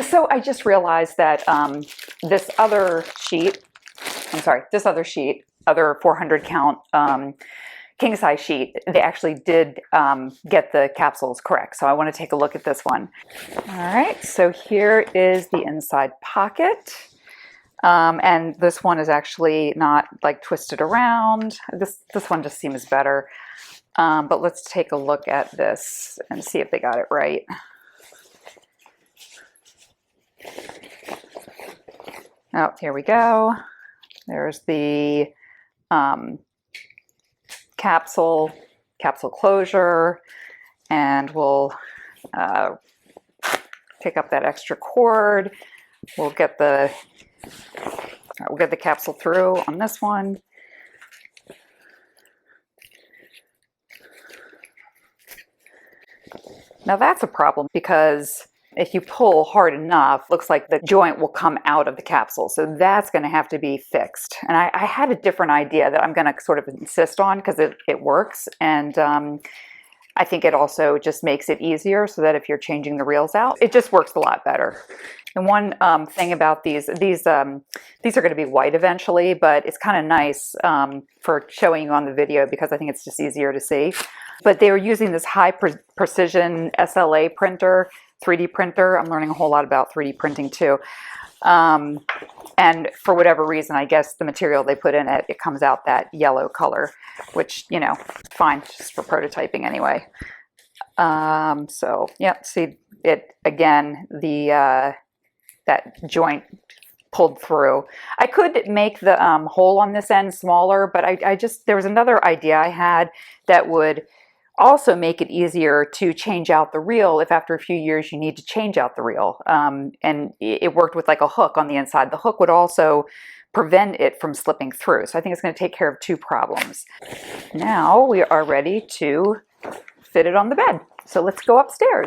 So I just realized that this other sheet, other 400 count king size sheet, they actually did get the capsules correct. So I want to take a look at this one. All right, so here is the inside pocket. And this one is actually not like twisted around. This one just seems better. But let's take a look at this and see if they got it right. Oh, here we go. There's the capsule closure, and we'll pick up that extra cord. We'll get the capsule through on this one. Now that's a problem because if you pull hard enough, looks like the joint will come out of the capsule. So that's going to have to be fixed. And I had a different idea that I'm going to sort of insist on because it works. And I think it also just makes it easier so that if you're changing the reels out, it just works a lot better. And one thing about these are going to be white eventually, but it's kind of nice for showing you on the video because I think it's just easier to see. But they were using this high precision SLA printer, 3D printer. I'm learning a whole lot about 3D printing too. And for whatever reason, I guess the material they put in it comes out that yellow color, which, you know, fine, just for prototyping anyway. So yeah, see it again, that joint pulled through. I could make the hole on this end smaller, but there was another idea I had that would also make it easier to change out the reel if after a few years you need to change out the reel. And it worked with like a hook on the inside. The hook would also prevent it from slipping through. So I think it's going to take care of two problems. Now we are ready to fit it on the bed. So let's go upstairs.